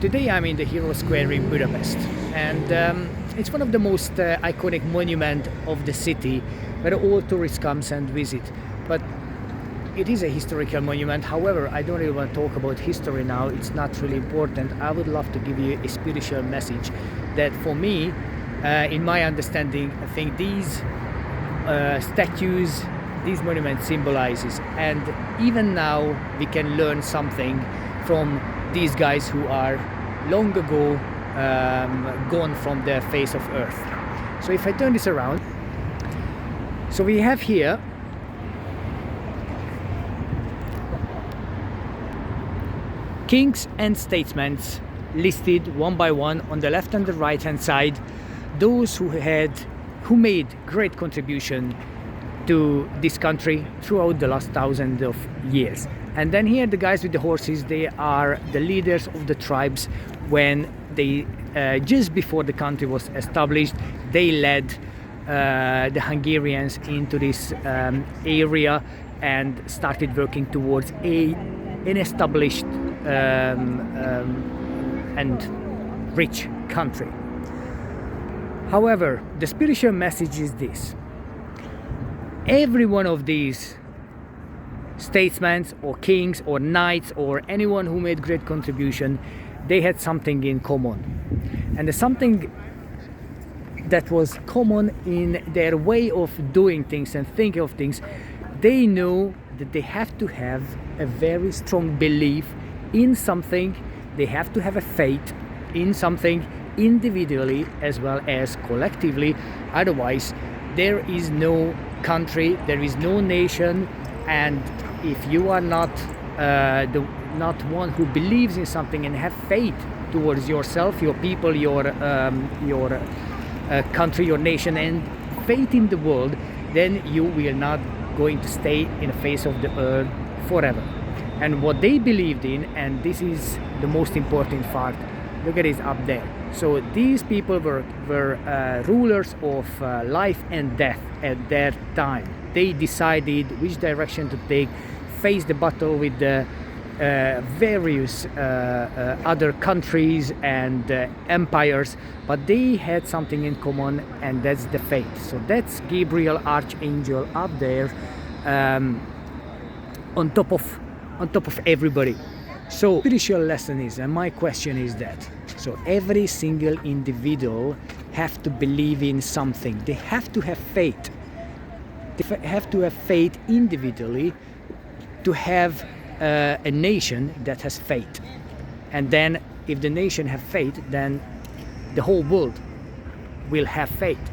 Today I'm in the Hero Square in Budapest, and it's one of the most iconic monuments of the city where all tourists come and visit. But it is a historical monument. However, I don't really want to talk about history now. It's not really important. I would love to give you a spiritual message that for me, in my understanding, I think these statues, these monuments symbolizes, and even now we can learn something from these guys who are long ago gone from the face of earth. So if I turn this around, so we have here kings and statesmen listed one by one on the left and the right hand side, those who made great contribution to this country throughout the last thousands of years. And then here the guys with the horses, they are the leaders of the tribes. When they just before the country was established, they led the Hungarians into this area and started working towards an established and rich country. However, the spiritual message is this: every one of these statesmen or kings or knights or anyone who made great contribution, they had something in common. And the something that was common in their way of doing things and thinking of things, they know that they have to have a very strong belief in something. They have to have a faith in something individually as well as collectively. Otherwise, there is no country, there is no nation, and if you are not one who believes in something and have faith towards yourself, your people, your country, your nation, and faith in the world, then you will not going to stay in the face of the earth forever. And what they believed in, and this is the most important part, look at it up there. So these people were rulers of life and death at their time. They decided which direction to take, face the battle with the various other countries and empires, but they had something in common, and that's the faith. So that's Gabriel Archangel up there, on top of everybody. So spiritual lesson is, and my question is that, so every single individual have to believe in something. They have to have faith. They have to have faith individually to have a nation that has faith. And then if the nation have faith, then the whole world will have faith.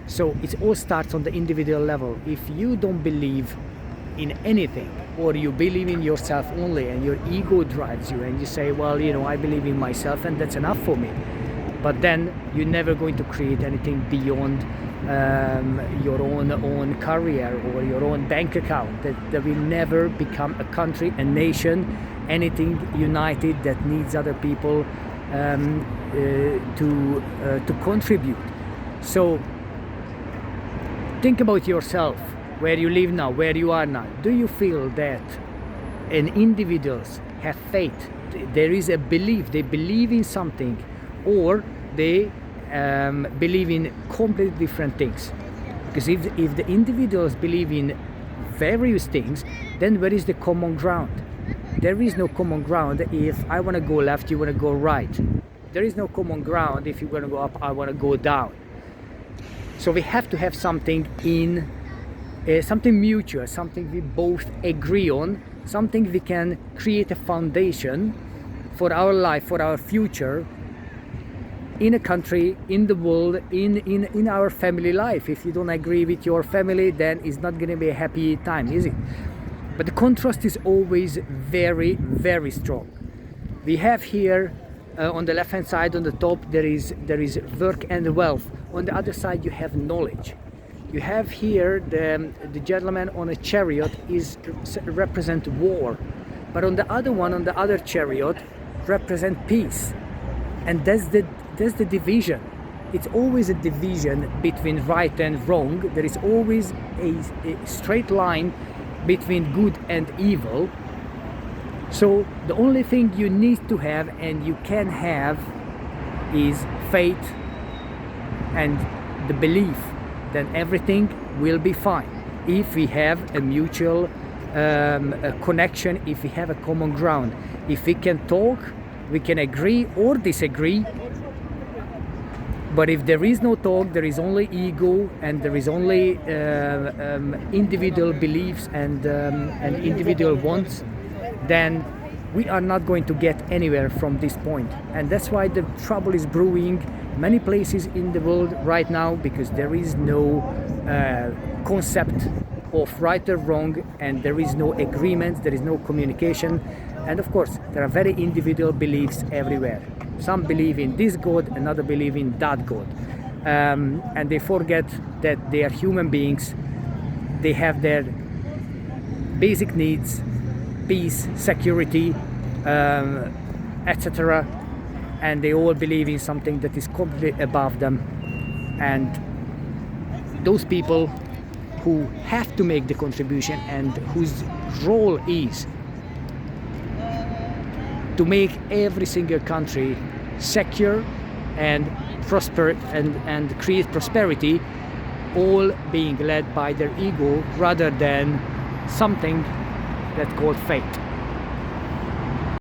So it all starts on the individual level. If you don't believe in anything, or you believe in yourself only and your ego drives you and you say, well, I believe in myself and that's enough for me, but then you're never going to create anything beyond your own career or your own bank account. That will never become a country, a nation, anything united that needs other people to contribute. So think about yourself, where you live now, where you are now. Do you feel that individuals have faith? There is a belief, they believe in something, or they believe in completely different things? Because if the individuals believe in various things, then where is the common ground? There is no common ground if I want to go left, you want to go right. There is no common ground if you want to go up, I want to go down. So we have to have something in something mutual, something we both agree on, something we can create a foundation for our life, for our future, in a country, in the world, in our family life. If you don't agree with your family, then it's not going to be a happy time, is it? But the contrast is always very, very strong. We have here on the left hand side, on the top, there is work and wealth. On the other side, you have knowledge. You have here the gentleman on a chariot represent war, but on the other one, on the other chariot, represent peace. And that's the division. It's always a division between right and wrong. There is always a straight line between good and evil. So the only thing you need to have and you can have is faith and the belief that everything will be fine if we have a mutual a connection, if we have a common ground, if we can talk, we can agree or disagree. But if there is no talk, there is only ego, and there is only individual beliefs and individual wants, then we are not going to get anywhere from this point. And that's why the trouble is brewing many places in the world right now, because there is no concept of right or wrong, and there is no agreement, there is no communication. And of course, there are very individual beliefs everywhere. Some believe in this God, another believe in that God. And they forget that they are human beings. They have their basic needs, peace, security, etc. And they all believe in something that is completely above them. And those people who have to make the contribution and whose role is to make every single country secure and prosper and create prosperity, all being led by their ego rather than something that's called faith.